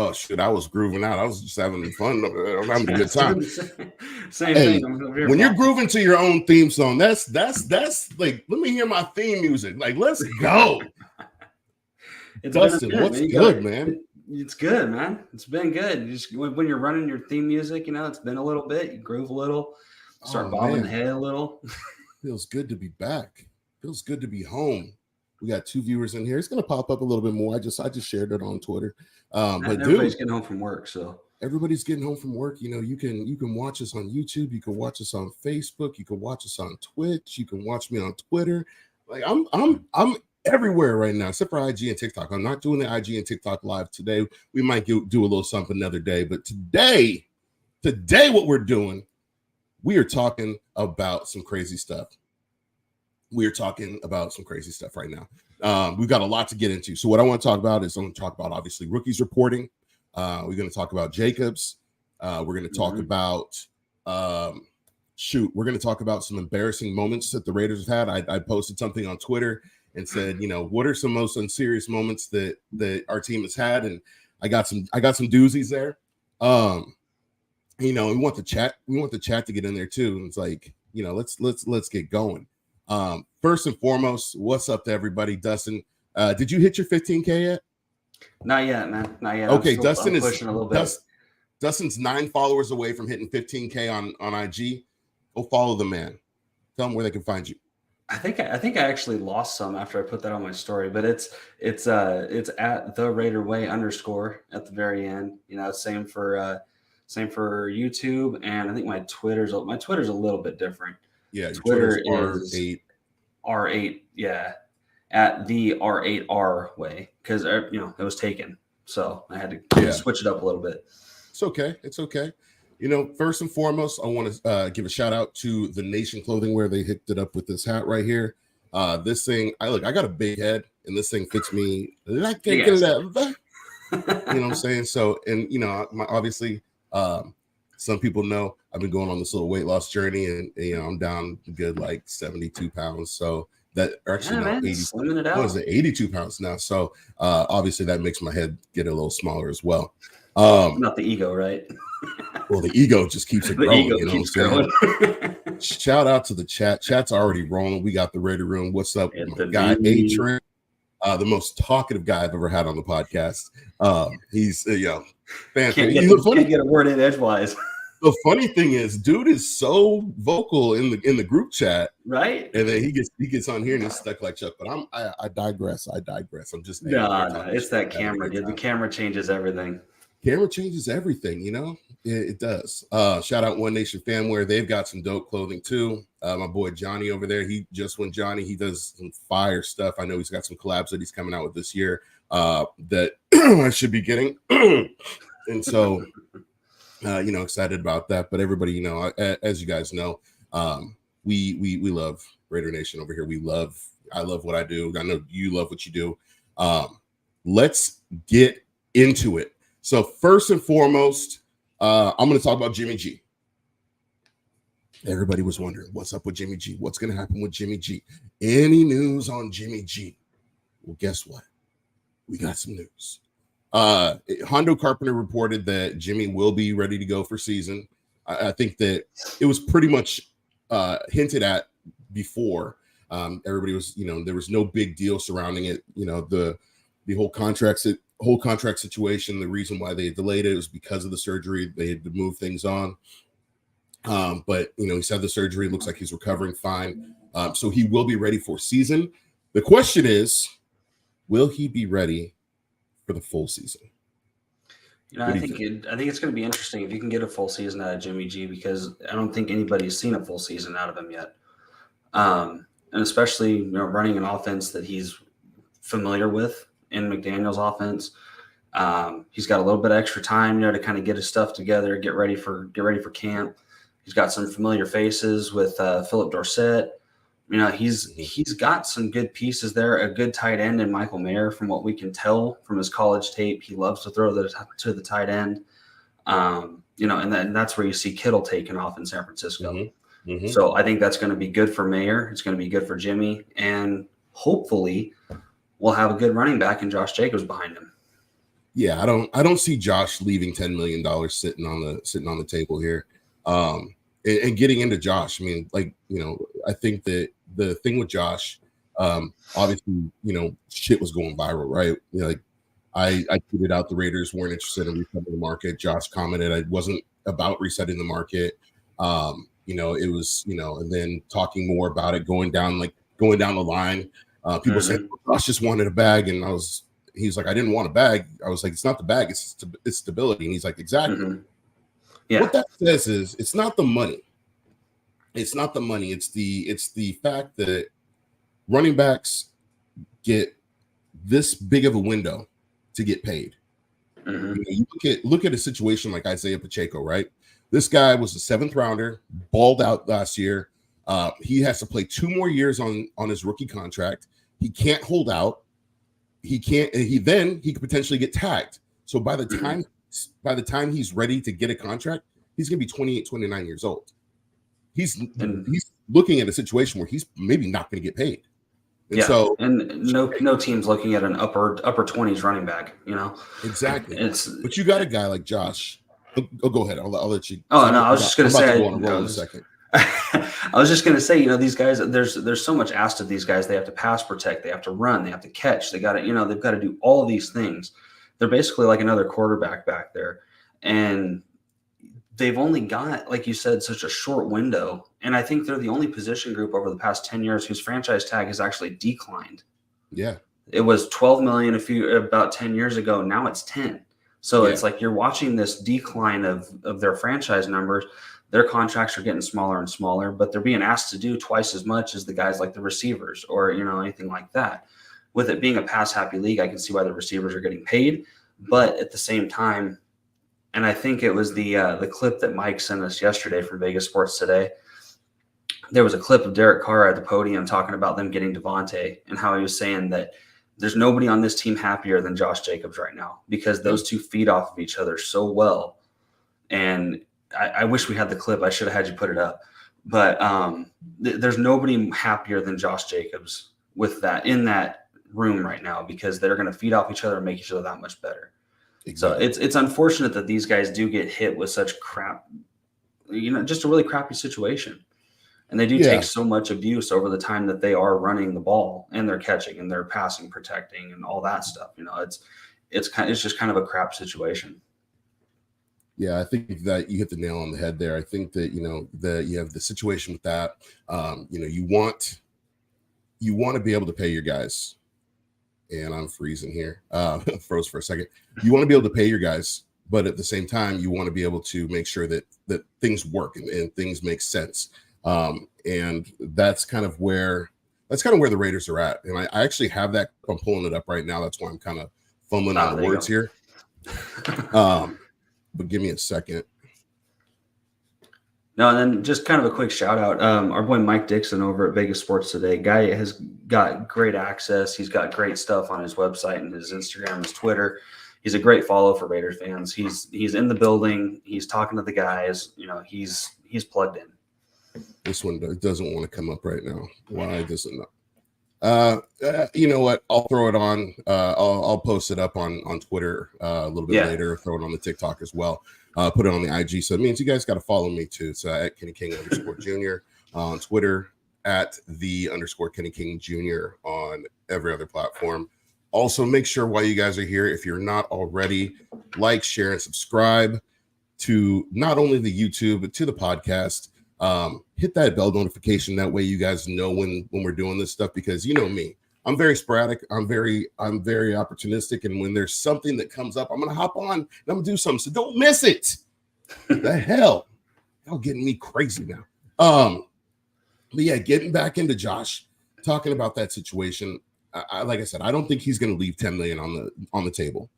Oh shit! I was grooving out. I was just having fun. I was having a good time. Same Hey, thing. when you're grooving to your own theme song, that's like, let me hear my theme music. Like, let's go. Dustin, what's good, man? It's good, man. It's been good. You just when you're running your theme music, it's been a little bit. You groove a little, start bobbing the head a little. Feels good to be back. Feels good to be home. We got 2 viewers in here. It's gonna pop up a little bit more. I just shared it on Twitter. But everybody's getting home from work, so everybody's getting home from work. You can watch us on YouTube. You can watch us on Facebook. You can watch us on Twitch. You can watch me on Twitter. Like I'm everywhere right now, except for IG and TikTok. I'm not doing the IG and TikTok live today. We might do a little something another day. But today, what we're doing, we are talking about some crazy stuff. We're talking about some crazy stuff right now. We've got a lot to get into. So what I want to talk about is I'm going to talk about, obviously, rookies reporting. We're going to talk about Jacobs. We're going to talk about, we're going to talk about some embarrassing moments that the Raiders have had. I posted something on Twitter and said, what are some most unserious moments that our team has had? And I got some doozies there. We want the chat to get in there too. And it's like, let's get going. First and foremost, what's up to everybody? Dustin, did you hit your 15K yet? Not yet, man. Not yet. Okay, Dustin is pushing a little bit. Dustin's 9 followers away from hitting 15K on IG. Go follow the man. Tell them where they can find you. I think I actually lost some after I put that on my story, but it's at the Raider Way _ at the very end. Same for YouTube, and I think my Twitter's a little bit different. Yeah, Twitter is R8, yeah, at the R8R way, because it was taken, so I had to switch it up a little bit. It's okay. First and foremost, I want to give a shout out to the Nation Clothing Wear. They hooked it up with this hat right here. This thing, I got a big head, and this thing fits me like a glove. You know what I'm saying? So, and obviously, some people know I've been going on this little weight loss journey, and I'm down a good like 72 pounds. So that actually now 82 pounds now. So obviously that makes my head get a little smaller as well. Not the ego, right? Well, the ego just keeps it growing. You know what I'm saying? Shout out to the chat. Chat's already rolling. We got the Raider Room. What's up, my guy A-Trent? The most talkative guy I've ever had on the podcast. He's fantastic. Can't get a word in edgewise. The funny thing is, dude is so vocal in the group chat, right? And then he gets on here and he's stuck like Chuck. But I digress. I'm just no, it's that camera, dude. The camera changes everything. Camera changes everything, it does. Shout out One Nation Fanwear. They've got some dope clothing too. My boy Johnny over there, he does some fire stuff. I know he's got some collabs that he's coming out with this year that I should be getting. And so excited about that. But everybody, as you guys know, we love Raider Nation over here. I love what I do. I know you love what you do. Let's get into it. So first and foremost, I'm going to talk about Jimmy G. Everybody was wondering, what's up with Jimmy G? What's going to happen with Jimmy G? Any news on Jimmy G? Well, guess what? We got some news. Hondo Carpenter reported that Jimmy will be ready to go for season. I think that it was pretty much hinted at before. Everybody was, there was no big deal surrounding it. The whole contract situation. The reason why they delayed it was because of the surgery. They had to move things on. But he's had the surgery. It looks like he's recovering fine. So he will be ready for season. The question is, will he be ready for the full season? I think it's going to be interesting if you can get a full season out of Jimmy G, because I don't think anybody's seen a full season out of him yet. And especially running an offense that he's familiar with in McDaniel's offense. He's got a little bit of extra time, to kind of get his stuff together, get ready for camp. He's got some familiar faces with Philip Dorsett. He's got some good pieces there. A good tight end in Michael Mayer, from what we can tell from his college tape. He loves to throw to the tight end. And that's where you see Kittle taking off in San Francisco. Mm-hmm. Mm-hmm. So I think that's going to be good for Mayer. It's going to be good for Jimmy, and hopefully we'll have a good running back in Josh Jacobs behind him. Yeah, I don't see Josh leaving $10 million sitting on the table here. And getting into Josh, I mean, like, I think that the thing with Josh, obviously, shit was going viral, right? Like I tweeted out the Raiders weren't interested in resetting the market. Josh commented I wasn't about resetting the market. It was, and then talking more about it, going down the line. People saying Josh just wanted a bag, and he's like, I didn't want a bag. I was like, it's not the bag, it's stability. And he's like, exactly. Mm-hmm. Yeah. What that says is it's not the money. It's not the money. It's the fact that running backs get this big of a window to get paid. Mm-hmm. You look at a situation like Isaiah Pacheco, right? This guy was a 7th rounder, balled out last year. He has to play 2 more years on his rookie contract. He can't hold out. He could potentially get tagged. So by the time he's ready to get a contract, he's going to be 28, 29 years old. He's looking at a situation where he's maybe not going to get paid. And no team's looking at an upper 20s running back, Exactly. But you got a guy like Josh. Oh, go ahead. I'll let you. Oh, no, I was just going to say. Go on a roll in a second. I was just going to say, these guys, there's so much asked of these guys. They have to pass protect, they have to run, they have to catch. They got to, they've got to do all of these things. They're basically like another quarterback back there. And they've only got, like you said, such a short window. And I think they're the only position group over the past 10 years whose franchise tag has actually declined. Yeah. It was 12 million about 10 years ago. Now it's 10. So It's like you're watching this decline of their franchise numbers. Their contracts are getting smaller and smaller, but they're being asked to do twice as much as the guys like the receivers or, anything like that. With it being a pass-happy league, I can see why the receivers are getting paid. But at the same time, and I think it was the clip that Mike sent us yesterday from Vegas Sports Today, there was a clip of Derek Carr at the podium talking about them getting Devontae and how he was saying that there's nobody on this team happier than Josh Jacobs right now because those two feed off of each other so well. And I wish we had the clip. I should have had you put it up. But there's nobody happier than Josh Jacobs with that in that room right now because they're going to feed off each other and make each other that much better. Exactly. So it's unfortunate that these guys do get hit with such crap, just a really crappy situation. And they do take so much abuse over the time that they are running the ball and they're catching and they're passing, protecting and all that stuff. It's just kind of a crap situation. Yeah, I think that you hit the nail on the head there. I think that, you have the situation with that. You want to be able to pay your guys. And I'm freezing here. Froze for a second. You want to be able to pay your guys, but at the same time, you want to be able to make sure that things work and things make sense. And that's kind of where the Raiders are at. And I actually have that. I'm pulling it up right now. That's why I'm kind of fumbling on the words here. But give me a second. No, and then just kind of a quick shout out. Our boy Mike Dixon over at Vegas Sports Today. Guy has got great access. He's got great stuff on his website and his Instagram, his Twitter. He's a great follow for Raiders fans. He's in the building. He's talking to the guys. He's plugged in. This one doesn't want to come up right now. Why does it not? You know what? I'll throw it on. I'll post it up on Twitter a little bit later. Throw it on the TikTok as well. Put it on the IG. So it means you guys got to follow me too. So at Kenny King _Jr. on Twitter, at the _Kenny King Jr. on every other platform. Also, make sure while you guys are here, if you're not already, like, share, and subscribe to not only the YouTube but to the podcast. Hit that bell notification. That way you guys know when we're doing this stuff, because you know me, I'm very sporadic. I'm very opportunistic. And when there's something that comes up, I'm going to hop on and I'm going to do something. So don't miss it. The hell, y'all getting me crazy now. But yeah, getting back into Josh, talking about that situation. Like I said, I don't think he's going to leave 10 million on the table.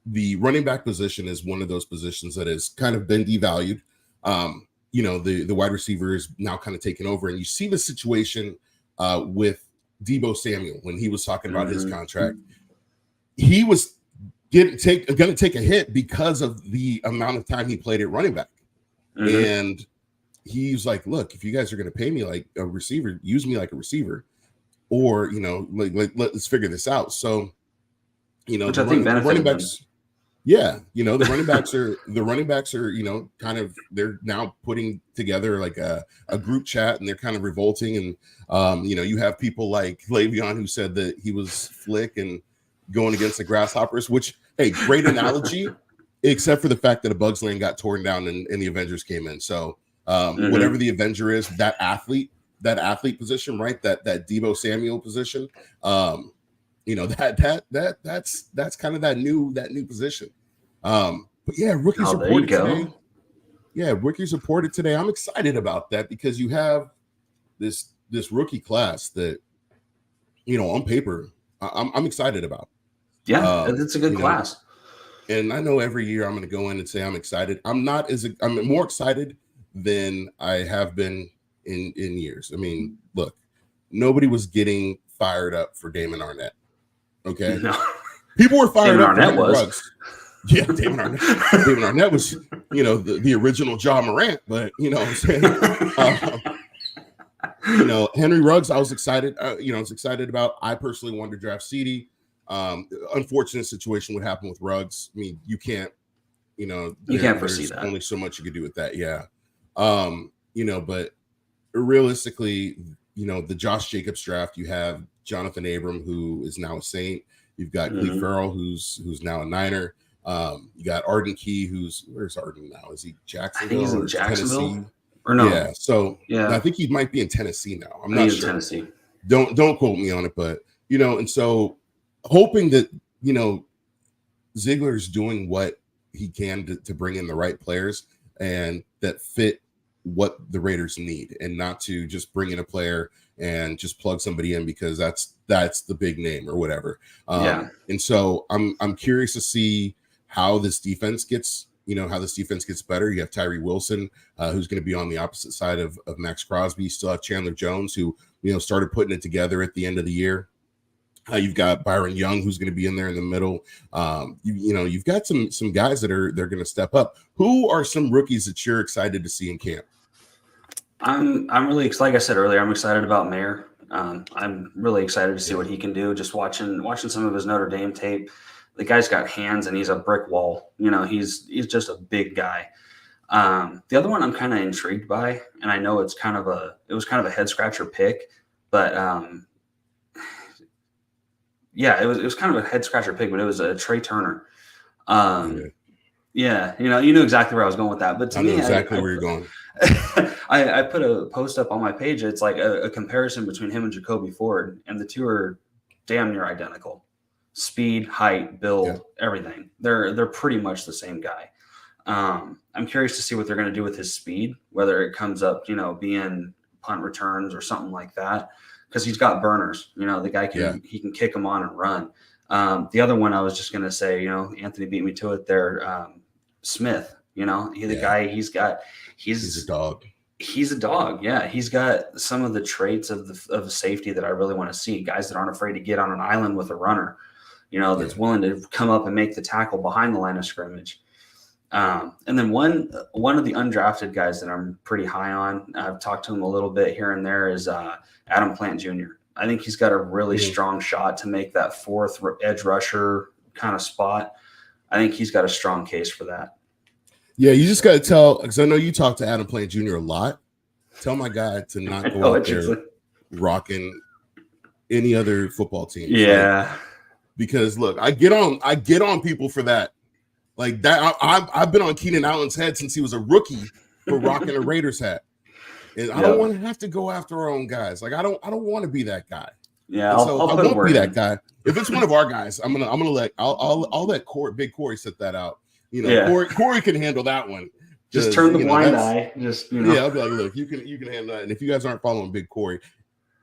The running back position is one of those positions that has kind of been devalued. The wide receiver is now kind of taken over, and you see the situation with Deebo Samuel when he was talking about his contract. He was going to take a hit because of the amount of time he played at running back. And he's like, look, if you guys are going to pay me like a receiver, use me like a receiver, or, let's figure this out. So, which I think benefited them. Yeah, the running backs are, kind of, they're now putting together like a group chat, and they're kind of revolting. And you have people like Le'Veon who said that he was Flick and going against the Grasshoppers, which, hey, great analogy, except for the fact that a Bugs Lane got torn down and the Avengers came in. So whatever the Avenger is, that athlete position, right? That Deebo Samuel position. That's kind of that new position. But yeah, rookies reported today. Yeah, rookies reported today. I'm excited about that because you have this rookie class that, on paper, I'm excited about. Yeah, it's a good class. And I know every year I'm going to go in and say I'm excited. I'm more excited than I have been in years. I mean, look, nobody was getting fired up for Damon Arnett. Okay, no. People were fired Damon up Arnett for Henry Ruggs. Yeah, Damon Arnett. Damon Arnett was, the original Ja Morant, but what I'm saying. Henry Ruggs, I was excited. About. I personally wanted to draft CD. Unfortunate situation would happen with Ruggs. I mean, you can't. You can't foresee that. Only so much you could do with that. Yeah. But realistically, the Josh Jacobs draft, you have Jonathan Abram, who is now a Saint. You've got Cleve Farrell, who's now a Niner. You got Arden Key, where's Arden now? Is he Jacksonville? I think he's in Jacksonville. Tennessee? Or no? Yeah. So I think he might be in Tennessee now. I'm not sure. Tennessee. Don't quote me on it, but and so hoping that Ziegler's doing what he can to bring in the right players and that fit what the Raiders need, and not to just bring in a player and just plug somebody in because that's the big name or whatever. And so I'm curious to see how this defense gets better. You have Tyree Wilson, who's going to be on the opposite side of Max Crosby. You still have Chandler Jones, who started putting it together at the end of the year. You've got Byron Young, who's going to be in there in the middle. You've got some guys they're going to step up. Who are some rookies that you're excited to see in camp? I'm really, like I said earlier, I'm excited about Mayer. I'm really excited to see what he can do. Just watching some of his Notre Dame tape. The guy's got hands and he's a brick wall. He's just a big guy. The other one I'm kind of intrigued by, and I know it was kind of a head scratcher pick, but it was kind of a head scratcher pick, but it was Trey Turner. Yeah, you knew exactly where I was going with that. But to me, exactly where you're going. I put a post up on my page. It's like a comparison between him and Jacoby Ford, and the two are damn near identical. Speed, height, build, everything. They're pretty much the same guy. I'm curious to see what they're going to do with his speed, whether it comes up, being punt returns or something like that, because he's got burners. The guy he can kick them on and run. The other one I was just going to say, Anthony beat me to it there. Smith, guy he's a dog. He's a dog. Yeah. He's got some of the traits of safety that I really want to see. Guys that aren't afraid to get on an island with a runner, that's willing to come up and make the tackle behind the line of scrimmage. And then one of the undrafted guys that I'm pretty high on, I've talked to him a little bit here and there, is Adam Plant Jr. I think he's got a really strong shot to make that fourth edge rusher kind of spot. I think he's got a strong case for that. Yeah, you just got to tell, because I know you talk to Adam Plant Jr. a lot. Tell my guy to not go out there rocking any other football team. Yeah. Because look, I get on people for that. Like that, I've been on Keenan Allen's head since he was a rookie for rocking a Raiders hat. And I don't want to have to go after our own guys. Like I don't want to be that guy. Yeah, I won't be that guy. If it's one of our guys, I'm gonna let Big Corey set that out. Corey can handle that one. Just turn the blind eye. Yeah, I'll be like, look, you can handle that. And if you guys aren't following Big Corey,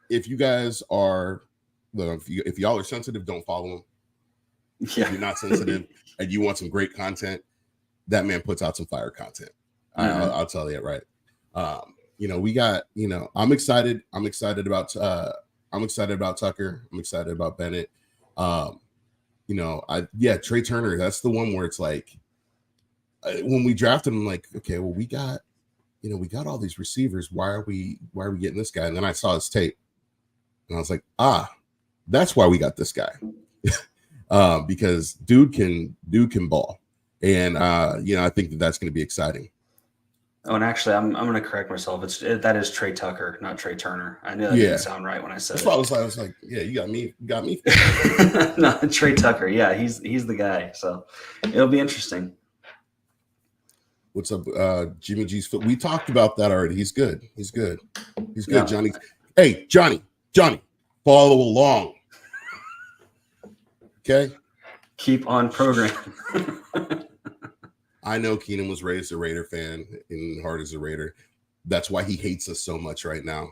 if you guys are, if y'all are sensitive, don't follow him. Yeah. If you're not sensitive and you want some great content, that man puts out some fire content. I'll tell you it right. We got, I'm excited. I'm excited about Tucker. I'm excited about Bennett. Trey Turner, that's the one where it's like, when we drafted him, I'm like, okay, well, we got all these receivers. Why are we getting this guy? And then I saw his tape and I was like, that's why we got this guy. because dude can ball, and I think that's going to be exciting. Oh, and actually, I'm going to correct myself. That is Trey Tucker, not Trey Turner. I knew that didn't sound right when I said it. I was like, yeah, you got me. No, Trey Tucker. Yeah, he's the guy. So it'll be interesting. What's up, Jimmy G's? We talked about that already. He's good. He's good. Yeah. Johnny. Hey, Johnny, follow along. Okay. Keep on program. I know Keenan was raised a Raider fan and heart is a Raider. That's why he hates us so much right now.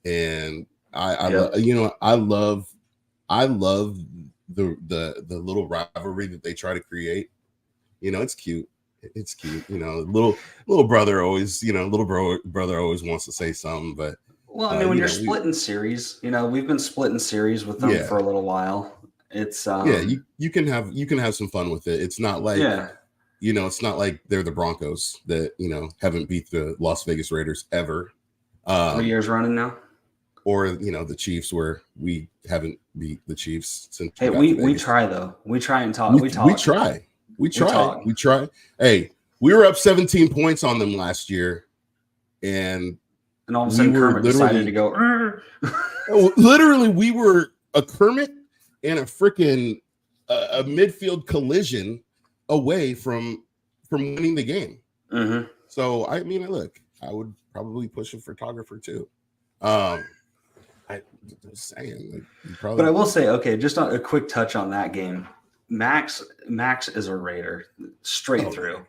And I love the little rivalry that they try to create. It's cute. It's cute. Little brother always, brother always wants to say something, but well, I mean, when you're splitting series, we've been splitting series with them for a little while. It's you can have some fun with it. It's not like it's not like they're the Broncos that haven't beat the Las Vegas Raiders ever. 3 years running now. Or the Chiefs, where we haven't beat the Chiefs since. Hey, we try though. We try and talk. We try. Hey, we were up 17 points on them last year, and all of a sudden Kermit decided to go. Literally, we were a Kermit and a freaking a midfield collision away from winning the game. Mm-hmm. So I mean, look, I would probably push a photographer too. I'm saying, but I will say, okay, just a quick touch on that game. Max is a Raider straight through.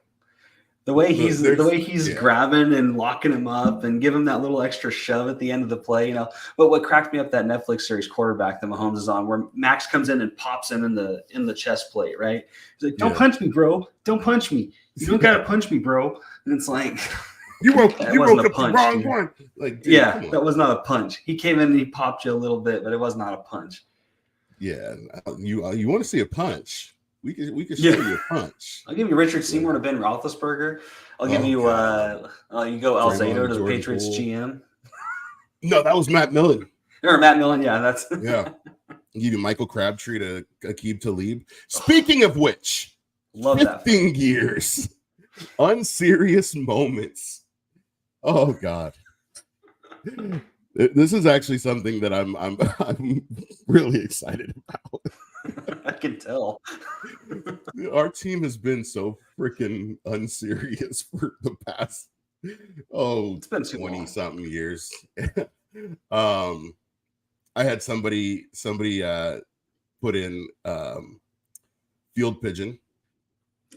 The way he's grabbing and locking him up and give him that little extra shove at the end of the play, But what cracked me up, that Netflix series Quarterback that Mahomes is on, where Max comes in and pops him in the chest plate, right? He's like, "Don't punch me, bro. Don't punch me. You don't gotta punch me, bro." And it's like, you woke up the wrong one. Like, dude, that was not a punch. He came in and he popped you a little bit, but it was not a punch. Yeah, you want to see a punch? We could show you a punch. I'll give you Richard Seymour to Ben Roethlisberger. I'll give you you go Alzado to the Patriots GM. No, that was Matt Millen. Or Matt Millen, yeah, that's yeah. I'll give you Michael Crabtree to Aqib Talib. Speaking of which, love shifting gears, unserious moments. Oh God. This is actually something that I'm really excited about. I can tell. Our team has been so freaking unserious for the past it's been 20 something years. I had somebody put in field pigeon.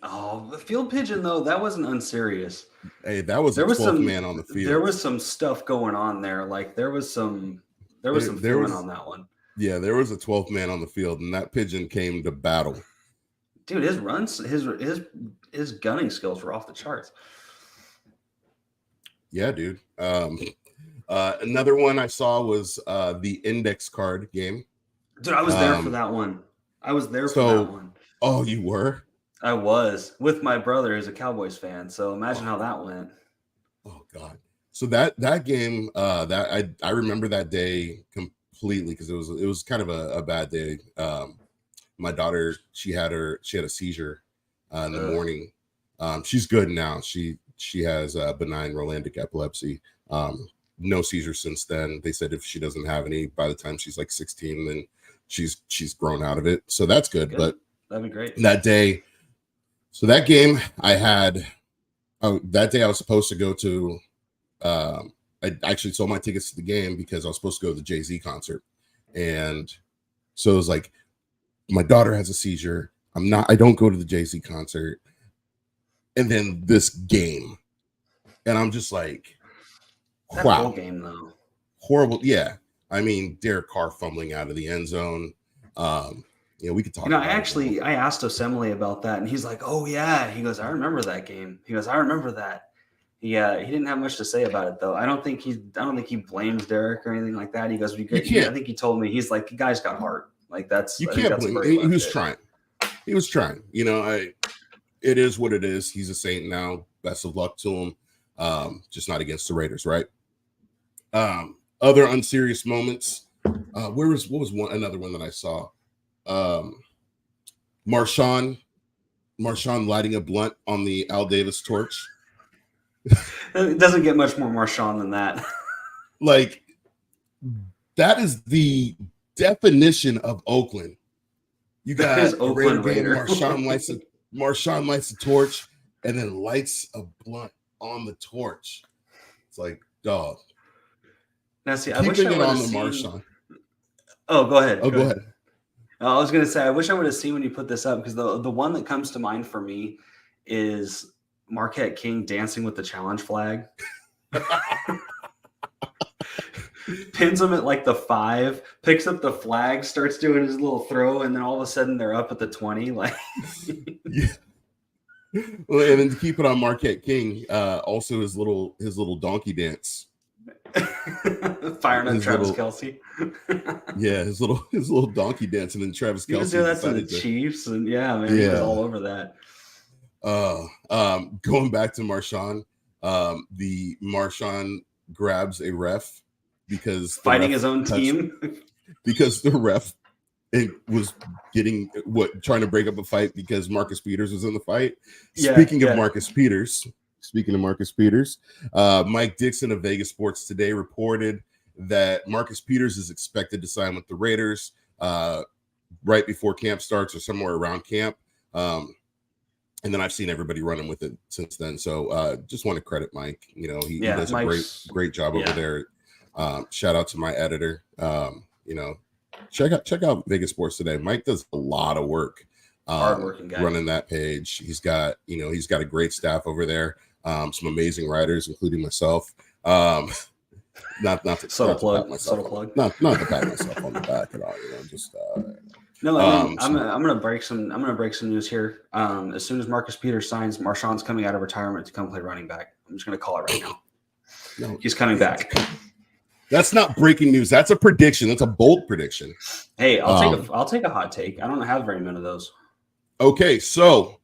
Oh, the field pigeon though, that wasn't unserious. Hey, that was a 12th man on the field. There was some stuff going on there. Like there was some feeling on that one. Yeah, there was a 12th man on the field, and that pigeon came to battle. Dude, his runs, his gunning skills were off the charts. Yeah, dude. Another one I saw was the index card game. Dude, I was there for that one. Oh, you were? I was with my brother, who's a Cowboys fan. So imagine how that went. Oh God. So that game, that I remember that day completely because it was kind of a bad day. My daughter, she had a seizure in the morning. She's good now. She has benign Rolandic epilepsy. No seizures since then. They said if she doesn't have any by the time she's like 16, then she's grown out of it. So that's good. But that'd be great. That day, so that game I had. That day I was supposed to go to. I actually sold my tickets to the game because I was supposed to go to the Jay-Z concert, and so it was like, my daughter has a seizure. I don't go to the Jay-Z concert, and then this game, and I'm just like, wow, that game though, horrible. Yeah, I mean, Derek Carr fumbling out of the end zone. We could talk. I asked Osemele about that, and he's like, "Oh yeah," he goes, "I remember that game." He goes, "I remember that." Yeah, he didn't have much to say about it though. I don't think he blames Derek or anything like that. He goes, I think he told me, he's like, the guy's got heart. Like that's you can't blame him. He was trying. He was trying. It is what it is. He's a Saint now. Best of luck to him. Just not against the Raiders, right? Other unserious moments. What was another one that I saw? Marshawn lighting a blunt on the Al Davis torch. It doesn't get much more Marshawn than that. Like, that is the definition of Oakland. You got a Raider game, Marshawn lights the torch and then lights a blunt on the torch. It's like, dog. Now, see, I wish I would have seen Marshawn. Oh, go ahead. Oh, go ahead. I was going to say, I wish I would have seen when you put this up, because the one that comes to mind for me is Marquette King dancing with the challenge flag. Pins him at like the 5, picks up the flag, starts doing his little throw, and then all of a sudden they're up at the 20. Like, yeah. Well, and then to keep it on Marquette King, also his little donkey dance. Firing up Travis Kelce. Yeah, his little donkey dance, and then Travis Kelce. He was doing that to the Chiefs, and he was all over that. Going back to Marshawn, the Marshawn grabs a ref because fighting his own team, because the ref was trying to break up a fight because Marcus Peters was in the fight. Speaking of Marcus Peters, Mike Dixon of Vegas Sports Today reported that Marcus Peters is expected to sign with the Raiders right before camp starts or somewhere around camp. And then I've seen everybody running with it since then. So just want to credit Mike. You know, he does a great job over there. Shout out to my editor. You know, check out Vegas Sports Today. Mike does a lot of work. Hardworking guy running that page. He's got a great staff over there. Some amazing writers, including myself. Not to pat myself on the back at all. You know, just no. I'm gonna break some news here. As soon as Marcus Peters signs, Marshawn's coming out of retirement to come play running back. I'm just gonna call it right now. No, he's coming back. That's not breaking news. That's a prediction. That's a bold prediction. Hey, I'll take a hot take. I don't have very many of those. Okay, so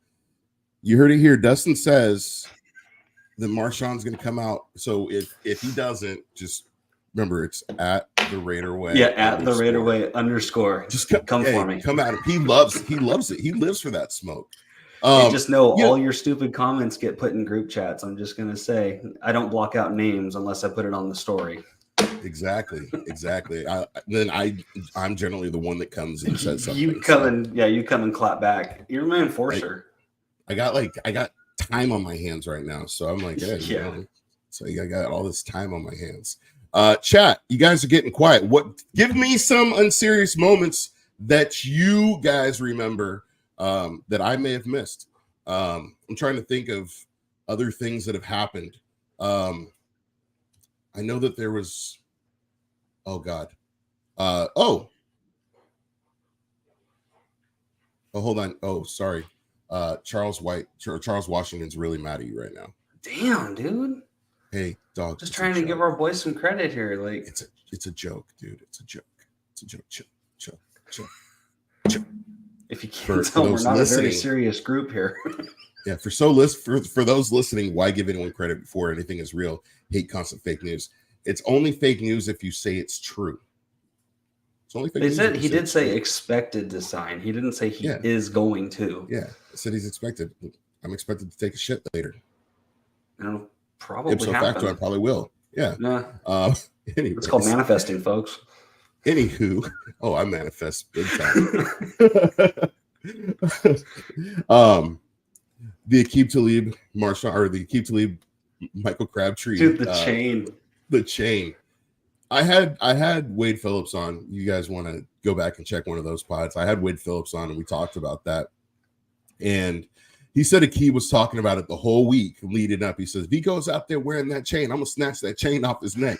you heard it here. Dustin says that Marshawn's going to come out. So if he doesn't, just remember it's at the Raider Way. Yeah, at the Raider Way _ Just come for me. Come at him. He loves it. He lives for that smoke. Just know all your stupid comments get put in group chats. I'm just going to say I don't block out names unless I put it on the story. Exactly. I'm generally the one that comes and says something. You come and clap back. You're my enforcer. I got time on my hands right now, so I'm like, hey, you know, so I got all this time on my hands. Chat, you guys are getting quiet. Give me some unserious moments that you guys remember that I may have missed. I'm trying to think of other things that have happened. I know that there was. Oh God. Oh, hold on. Oh, sorry. Charles Washington's really mad at you right now. Damn, dude. Hey, dog. Just trying to give our boy some credit here. Like it's a joke, dude. It's a joke. It's a joke. Chill. If you can't tell, we're not a very serious group here. Yeah, for those listening, why give anyone credit before anything is real? Hate constant fake news. It's only fake news if you say it's true. It's only fake news. He did say expected to sign. He didn't say he is going to. Yeah, I said he's expected. I'm expected to take a shit later. Probably ipso facto, I probably will. Yeah. Nah. Anyways. It's called manifesting, folks. Anywho, I manifest big time. The Aqib Talib Marshawn, or the Aqib Talib Michael Crabtree. Dude, the chain. I had Wade Phillips on. You guys want to go back and check one of those pods? I had Wade Phillips on, and we talked about that. And he said Aqib was talking about it the whole week leading up. He says, if he goes out there wearing that chain, I'm gonna snatch that chain off his neck.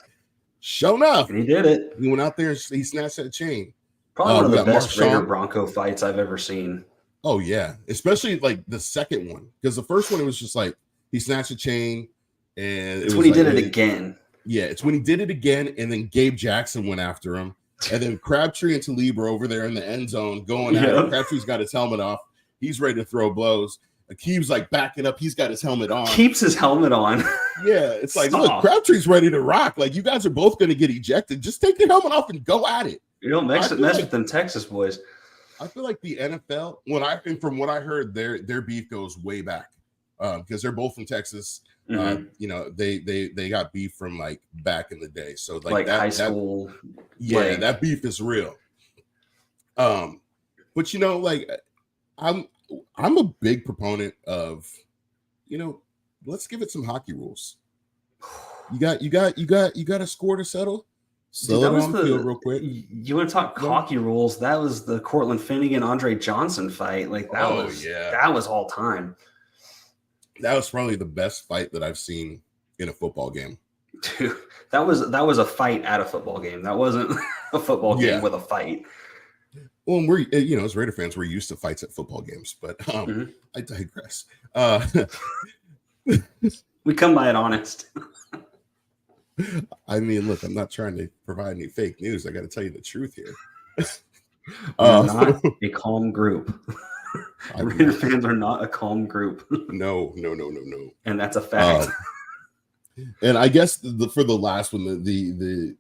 Sure enough, and he did it. He went out there and he snatched that chain. Probably one of the best Raider Bronco fights I've ever seen. Oh yeah, especially like the second one, because the first one it was just like he snatched a chain, and it's when he did it again. Yeah, it's when he did it again, and then Gabe Jackson went after him, and then Crabtree and Talib are over there in the end zone going at it. Crabtree's got his helmet off. He's ready to throw blows. Aqib's like backing up. He's got his helmet on. Keeps his helmet on. Yeah, it's like, look, Crabtree's ready to rock. Like, you guys are both going to get ejected. Just take your helmet off and go at it. You don't mess with them Texas boys. I feel like the NFL, from what I heard, their beef goes way back, because they're both from Texas. They got beef from like back in the day. So like that, high school. That beef is real. But like I'm a big proponent of, let's give it some hockey rules. You got a score to settle. Slow it on the field real quick. You want to talk hockey rules? That was the Cortland Finnegan, Andre Johnson fight. Like that was all time. That was probably the best fight that I've seen in a football game. Dude, that was a fight at a football game. That wasn't a football game with a fight. Well, and we're as Raider fans, we're used to fights at football games, but I digress. We come by it honest. I mean, look, I'm not trying to provide any fake news. I got to tell you the truth here. We're not a calm group. Raider fans are not a calm group. No. And that's a fact. And I guess for the last one, the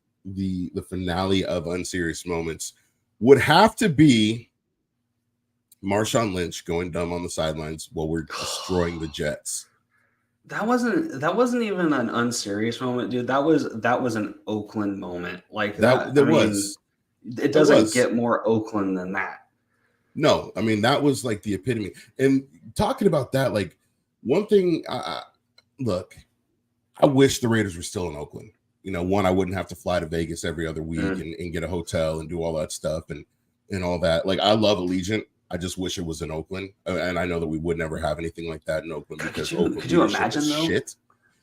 finale of Unserious Moments would have to be Marshawn Lynch going dumb on the sidelines while we're destroying the Jets. That wasn't even an unserious moment, dude. That was an Oakland moment. Like that was. It doesn't get more Oakland than that. No, I mean that was like the epitome. And talking about that, like one thing, look, I wish the Raiders were still in Oakland. One, I wouldn't have to fly to Vegas every other week and get a hotel and do all that stuff and all that. Like I love Allegiant. I just wish it was in Oakland, and I know that we would never have anything like that in Oakland because could you imagine though? Shit.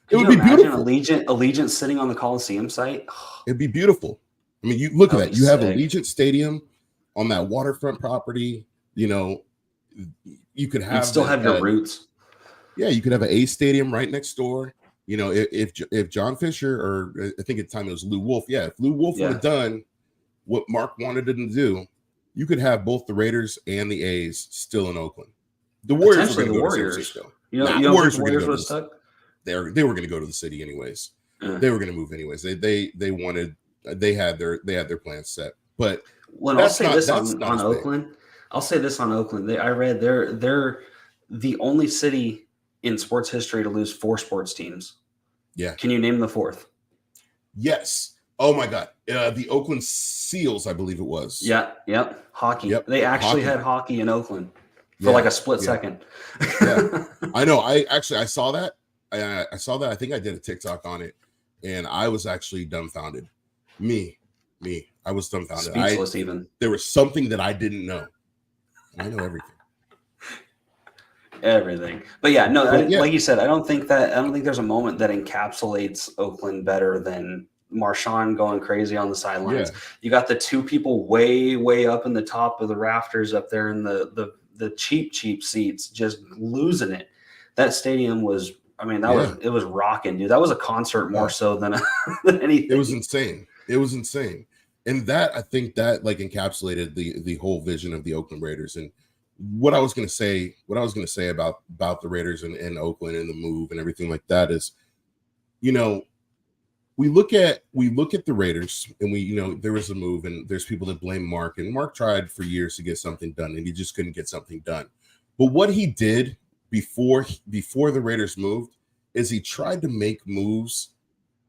It would be beautiful. Allegiant sitting on the Coliseum site. It'd be beautiful. I mean, you look at that. You have Allegiant Stadium on that waterfront property. You could have. You'd still have your roots. Yeah, you could have an A stadium right next door. If John Fisher, or I think at the time it was Lou Wolf. Yeah, if Lou Wolf would have done what Mark wanted him to do, you could have both the Raiders and the A's still in Oakland. The Warriors were going to go to San Francisco. The Warriors were going to go to stuck. They were going to go to the city anyways. They were going to move anyways. They had their plans set. But I'll say this on Oakland. I'll say this on Oakland. I read they're the only city in sports history to lose 4 sports teams. Yeah. Can you name the 4th? Yes. Oh my God. The Oakland Seals, I believe it was. Yeah. Yep. Hockey. Yep. They actually had hockey in Oakland for like a split second. Yeah. I know. I saw that. I saw that. I think I did a TikTok on it, and I was actually dumbfounded. Me. I was dumbfounded. Speechless even. There was something that I didn't know. I know everything. Everything. But yeah, no, like you said, I don't think there's a moment that encapsulates Oakland better than Marshawn going crazy on the sidelines. Yeah. You got the 2 people way up in the top of the rafters up there in the cheap seats, just losing it. That stadium was, it was rocking, dude. That was a concert more so than anything. It was insane. And that, I think that like encapsulated the whole vision of the Oakland Raiders. And what I was going to say about the Raiders and Oakland and the move and everything like that is, we look at the Raiders and there was a move and there's people that blame Mark, and Mark tried for years to get something done and he just couldn't get something done. But what he did before the Raiders moved is he tried to make moves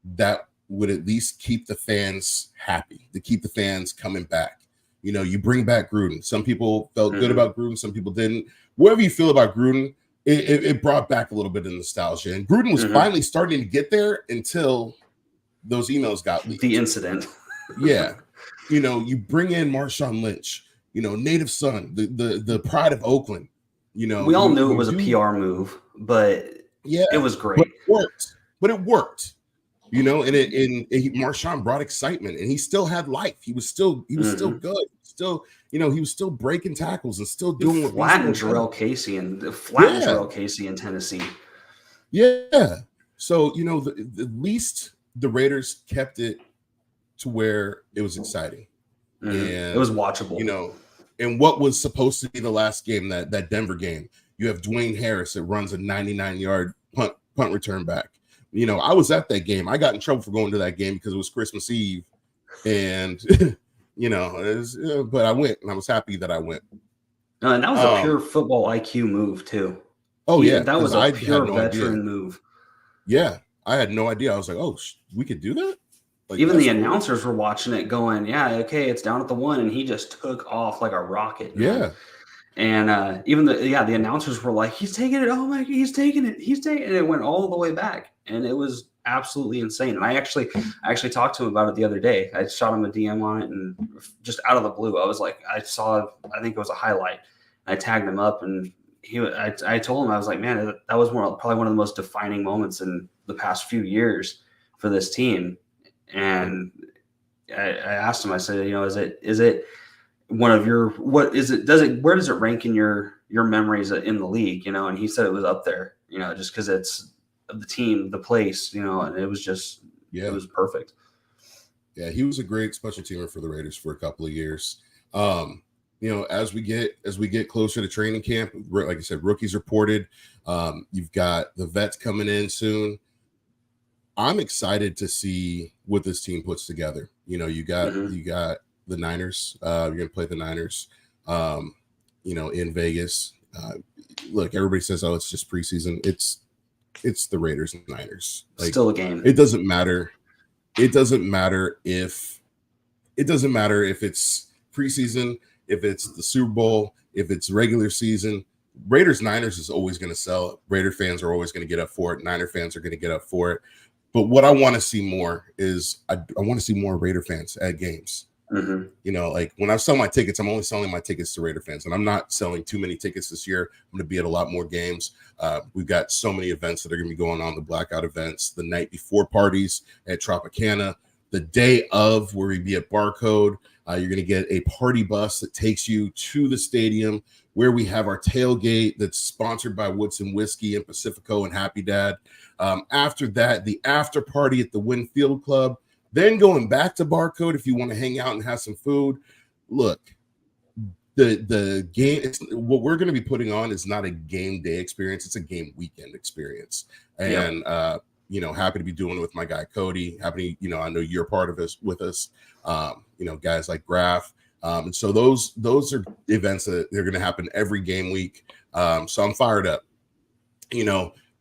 that would at least keep the fans happy, to keep the fans coming back. You bring back Gruden. Some people felt good about Gruden. Some people didn't. Whatever you feel about Gruden, it brought back a little bit of nostalgia. And Gruden was finally starting to get there until those emails got leaked. The incident. Yeah. You bring in Marshawn Lynch, native son, the pride of Oakland. We all knew it was a PR move, but it was great. But it worked. Marshawn brought excitement, and he still had life. He was still good. Still, he was still breaking tackles and still doing what flattened Jarrell Casey in Tennessee. Yeah. So, at least the Raiders kept it to where it was exciting. And it was watchable. And what was supposed to be the last game, that Denver game, you have Dwayne Harris that runs a 99-yard punt return back. I was at that game. I got in trouble for going to that game because it was Christmas Eve, and but I went, and I was happy that I went. And that was a pure football IQ move too. Oh yeah, that was a pure veteran move. Yeah, I had no idea. I was like, oh, we could do that. Like, even the announcers were watching it, going, "Yeah, okay, it's down at the 1," and he just took off like a rocket. Man. Yeah. And even the announcers were like, "He's taking it! Oh my, he's taking it! He's taking it!" It went all the way back, and it was absolutely insane. And I actually talked to him about it the other day. I shot him a DM on it, and just out of the blue, I was like, I think it was a highlight. I tagged him up, and I told him, I was like, man, that was probably one of the most defining moments in the past few years for this team. And I asked him, I said, is it one of your, where does it rank in your memories in the league, and he said it was up there, just because it's the team, the place, and it was just, it was perfect. Yeah. He was a great special teamer for the Raiders for a couple of years. As we get closer to training camp, like I said, rookies reported. You've got the vets coming in soon. I'm excited to see what this team puts together. You got the Niners. You're gonna play the Niners. In Vegas. Look, everybody says, "Oh, it's just preseason." It's the Raiders and Niners. Still a game. It doesn't matter. It doesn't matter if it's preseason, if it's the Super Bowl, if it's regular season. Raiders Niners is always going to sell. Raider fans are always going to get up for it. Niner fans are going to get up for it. But what I want to see more is I want to see more Raider fans at games. Mm-hmm. Like when I sell my tickets, I'm only selling my tickets to Raider fans, and I'm not selling too many tickets this year. I'm going to be at a lot more games. We've got so many events that are going to be going on, the blackout events, the night before parties at Tropicana, the day of where we be at Barcode. You're going to get a party bus that takes you to the stadium where we have our tailgate that's sponsored by Woodson Whiskey and Pacifico and Happy Dad. After that, the after party at the Winfield Club, then going back to Barcode if you want to hang out and have some food. Look, the game, what we're going to be putting on is not a game day experience. It's a game weekend experience. And, happy to be doing it with my guy, Cody. Happy, I know you're part of this with us. Guys like Graf. And so those are events that they're going to happen every game week. So I'm fired up,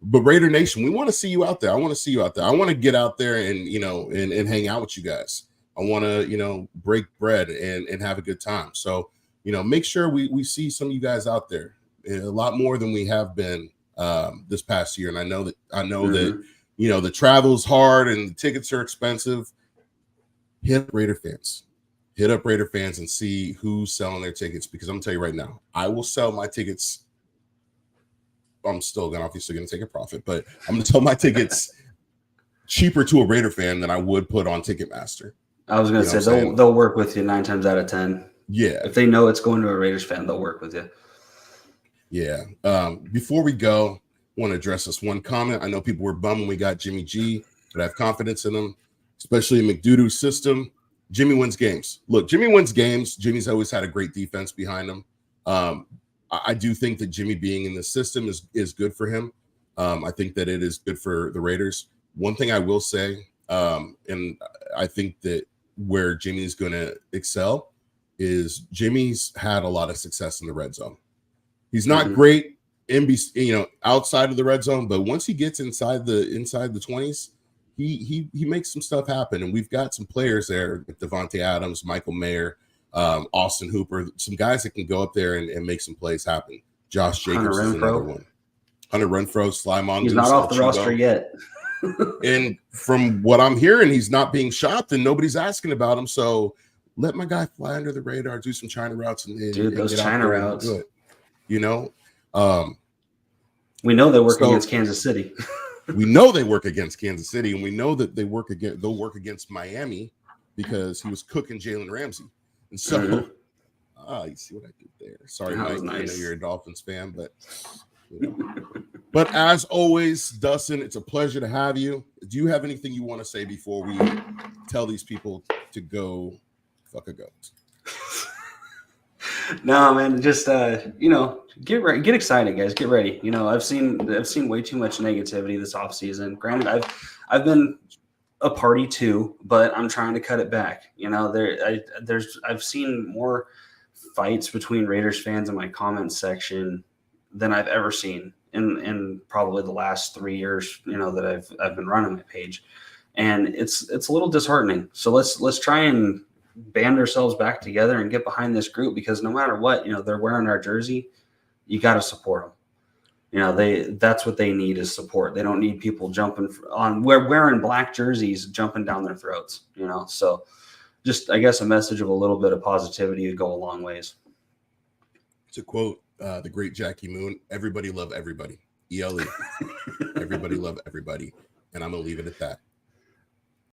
but Raider Nation, we want to see you out there. I want to see you out there. I want to get out there and, and hang out with you guys. I want to, break bread and have a good time. So, make sure we see some of you guys out there a lot more than we have been this past year. And I know that the travel's hard and the tickets are expensive. Hit up Raider fans and see who's selling their tickets, because I'm gonna tell you right now, I will sell my tickets. I'm still obviously going to take a profit, but I'm going to sell my tickets cheaper to a Raider fan than I would put on Ticketmaster. I was going to say they'll work with you 9 times out of 10. Yeah, if they know it's going to a Raiders fan, they'll work with you. Yeah. Before we go, I want to address this one comment. I know people were bummed when we got Jimmy G, but I have confidence in him, especially in McDoodoo's system. Jimmy wins games. Look, Jimmy wins games. Jimmy's always had a great defense behind him. I do think that Jimmy being in the system is good for him. I think that it is good for the Raiders. One thing I will say, and I think that where Jimmy's going to excel is Jimmy's had a lot of success in the red zone. He's not great outside of the red zone, but once he gets inside the 20s, he makes some stuff happen. And we've got some players there, like Devontae Adams, Michael Mayer, Austin Hooper, some guys that can go up there and make some plays happen. Josh Jacobs is another one. Hunter Renfrow, Sly Mongoose. He's not off the roster yet. And from what I'm hearing, he's not being shopped and nobody's asking about him. So let my guy fly under the radar, do some China routes. Those China routes. We know they work against Kansas City. We know they work against Kansas City, and we know that they'll work against Miami because he was cooking Jalen Ramsey. And so, you see what I did there. Sorry, Mike. Nice. I know you're a Dolphins fan, but but as always, Dustin, it's a pleasure to have you. Do you have anything you want to say before we tell these people to go fuck a goat? No, man, just get ready, get excited, guys. Get ready. I've seen way too much negativity this offseason. Granted, I've been a party too, but I'm trying to cut it back. You know, I've seen more fights between Raiders fans in my comments section than I've ever seen in probably the last 3 years, you know, that I've been running my page. And it's a little disheartening. So let's try and band ourselves back together and get behind this group, because no matter what, you know, they're wearing our jersey, you got to support them. You know, that's what they need is support. They don't need people jumping on wearing black jerseys, jumping down their throats, you know? So just, I guess, a message of a little bit of positivity would go a long ways. To quote the great Jackie Moon, everybody love everybody. ELE. Everybody love everybody. And I'm going to leave it at that.